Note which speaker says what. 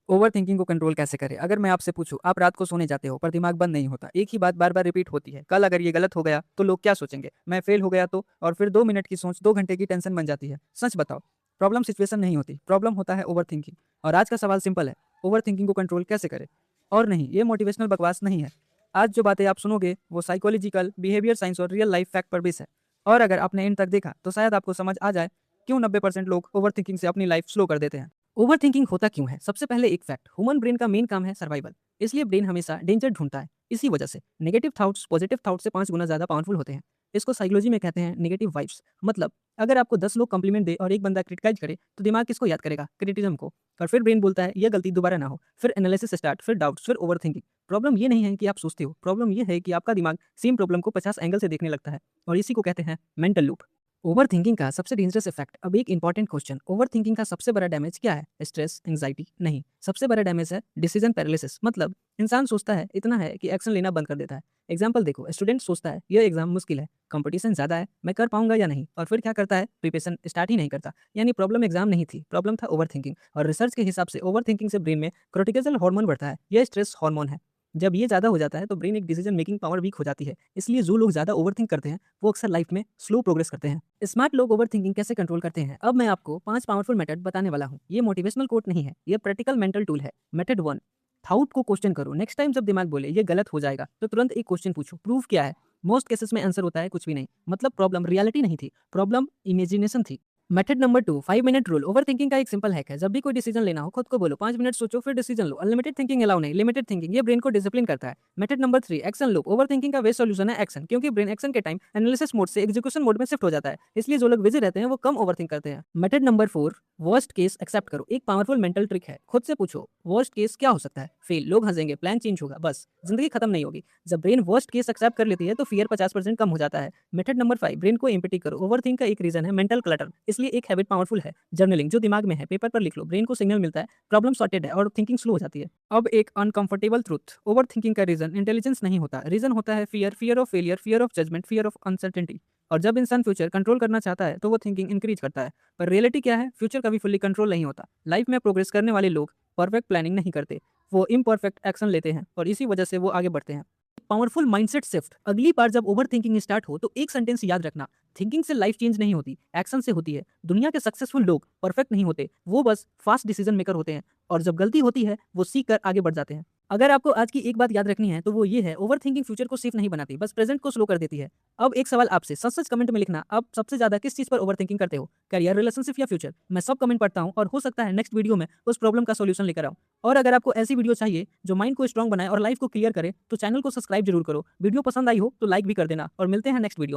Speaker 1: Over thinking को control कैसे करें? अगर मैं आपसे पूछूं, आप रात को सोने जाते हो पर दिमाग बंद नहीं होता, एक ही बात बार बार रिपीट होती है, कल अगर ये गलत हो गया तो लोग क्या सोचेंगे, मैं फेल हो गया तो, और फिर 2 मिनट की सोच 2 घंटे की टेंशन बन जाती है। सच बताओ, प्रॉब्लम सिचुएशन नहीं होती, प्रॉब्लम होता है ओवर थिंकिंग। और आज का सवाल सिंपल है, ओवर थिंकिंग को कंट्रोल कैसे करें? और नहीं, ये मोटिवेशनल बकवास नहीं है। आज जो बातें आप सुनोगे वो साइकोलॉजिकल, बिहेवियर साइंस और रियल लाइफ फैक्ट पर बेस है। और अगर आपने इन तक देखा तो शायद आपको समझ आ जाए क्यों 90% लोग ओवर थिंकिंग से अपनी लाइफ स्लो कर देते हैं। ओवर थिंकिंग होता क्यों है? सबसे पहले एक फैक्ट, ह्यूमन ब्रेन का मेन काम है सर्वाइवल। इसलिए ब्रेन हमेशा डेंजर ढूंढता है। इसी वजह से नेगेटिव थॉट्स पॉजिटिव थॉट से 5 गुना ज्यादा पावरफुल होते हैं। इसको साइकोलॉजी में कहते हैं नेगेटिव वाइब्स। मतलब अगर आपको 10 लोग कॉम्प्लीमेंट दे और एक बंदा क्रिटिसाइज करे तो दिमाग किसको याद करेगा? क्रिटिसिज्म को। और फिर ब्रेन बोलता है यह गलती दोबारा ना हो, फिर एनालिसिस स्टार्ट, फिर डाउट्स, फिर ओवर थिंकिंग। प्रॉब्लम ये नहीं है कि आप सोचते हो, प्रॉब्लम ये है कि आपका दिमाग सेम प्रॉब्लम को 50 एंगल से देखने लगता है। और इसी को कहते हैं मेंटल लूप। ओवर थिंकिंग का सबसे डेंजरस इफेक्ट। अब एक इंपॉर्टेंट क्वेश्चन, ओवर थिंकिंग का सबसे बड़ा डैमेज क्या है? Stress, anxiety? नहीं, सबसे बड़ा डैमेज है डिसीजन पैरालिसिस। मतलब इंसान सोचता है इतना है कि एक्शन लेना बंद कर देता है। एग्जाम्पल देखो, स्टूडेंट सोचता है यह एग्जाम मुश्किल है, कंपटीशन ज्यादा है, मैं कर पाऊंगा या नहीं, और फिर क्या करता है? प्रिपरेशन स्टार्ट ही नहीं करता। यानी प्रॉब्लम एग्जाम नहीं थी, प्रॉब्लम था ओवर थिंकिंग। और रिसर्च के हिसाब से ओवर थिंकिंग से ब्रेन में कोर्टिसोल हार्मोन बढ़ता है, यह स्ट्रेस हार्मोन है। जब ये ज़्यादा हो जाता है तो ब्रेन एक डिसीजन मेकिंग पावर वीक हो जाती है। इसलिए जो लोग ज़्यादा ओवरथिंक करते हैं वो अक्सर लाइफ में स्लो प्रोग्रेस करते हैं। स्मार्ट लोग ओवरथिंकिंग कैसे कंट्रोल करते हैं? अब मैं आपको 5 पावरफुल मेथड बताने वाला हूँ। ये मोटिवेशनल कोट नहीं है, ये प्रैक्टिकल मेंटल टूल है। मेथड 1, थाउट को क्वेश्चन करो। नेक्स्ट टाइम जब दिमाग बोले ये गलत हो जाएगा तो तुरंत एक क्वेश्चन पूछो, प्रूफ क्या है? मोस्ट केसेस में आंसर होता है कुछ भी नहीं। मतलब प्रॉब्लम रियलिटी नहीं थी, प्रॉब्लम इमेजिनेशन थी। Method number 2, 5 minute rule. Over thinking का एक सिंपल हैक है, जब भी कोई डिसीजन लेना हो खुद को बोलो 5 मिनट सोचो फिर डिसीजन लो। अनलिमिटेड थिंकिंग अलाउ नहीं, लिमिटेड थिंकिंग, ये ब्रेन को डिसिप्लिन करता है। Method number 3, action loop. Over thinking का बेस्ट सॉल्यूशन है एक्शन, क्योंकि ब्रेन एक्शन के टाइम एनालिसिस मोड से एग्जीक्यूशन मोड में शिफ्ट हो जाता है। इसलिए जो लोग बिजी रहते हैं वो कम ओवर थिंक करते हैं। Method number 4, worst case accept करो। एक पावरफुल मेंटल ट्रिक है, खुद से पूछो वर्स्ट केस क्या हो सकता है? फेल, लोग हंसेंगे, प्लान चेंज होगा, बस जिंदगी खत्म नहीं होगी। जब ब्रेन वर्स्ट केस एक्सेप्ट कर लेती है तो फियर 50% कम हो जाता है। मेथड नंबर 5, ब्रेन को एम्पटी करो। ओवरथिंक का एक रीजन है मेंटल क्लटर, इसलिए एक हैबिट पावरफुल है, जर्नलिंग। जो दिमाग में है पेपर पर लिख लो, ब्रेन को सिग्नल मिलता है प्रॉब्लम सॉर्टेड है और थिंकिंग स्लो हो जाती है। अब एक अनकंफर्टेबल ट्रूथ, ओवर थिंकिंग का रीजन इंटेलिजेंस नहीं होता, रीजन होता है fear, fear of failure, fear of judgement, fear of uncertainty. और जब इंसान फ्यूचर कंट्रोल करना चाहता है तो वो थिंकिंग इंक्रीज करता है। पर रियलिटी क्या है? फ्यूचर कभी फुल्ली कंट्रोल नहीं होता। लाइफ में प्रोग्रेस करने वाले लोग परफेक्ट प्लानिंग नहीं करते, वो इम्परफेक्ट एक्शन लेते हैं और इसी वजह से वो आगे बढ़ते हैं। पावरफुल माइंडसेट शिफ्ट, अगली बार जब ओवर थिंकिंग स्टार्ट हो तो एक सेंटेंस याद रखना, थिंकिंग से लाइफ चेंज नहीं होती, एक्शन से होती है। दुनिया के सक्सेसफुल लोग परफेक्ट नहीं होते, वो बस फास्ट डिसीजन मेकर होते हैं। और जब गलती होती है वो सीख कर आगे बढ़ जाते हैं। अगर आपको आज की एक बात याद रखनी है तो वो ये है, ओवर थिंकिंग फ्यूचर को सेफ नहीं बनाती, बस प्रेजेंट को स्लो कर देती है। अब एक सवाल आपसे, सच सच कमेंट में लिखना, आप सबसे ज्यादा किस चीज पर ओवर थिंकिंग करते हो? करियर, रिलेशनशिप या फ्यूचर? मैं सब कमेंट पढ़ता हूँ और हो सकता है नेक्स्ट वीडियो में उस प्रॉब्लम का सॉल्यूशन लेकर आऊँ। और अगर आपको ऐसी वीडियो चाहिए जो माइंड को स्ट्रांग बनाए और लाइफ को क्लियर करे तो चैनल को सब्सक्राइब जरूर करो। वीडियो पसंद आई हो तो लाइक भी कर देना और मिलते हैं नेक्स्ट वीडियो में।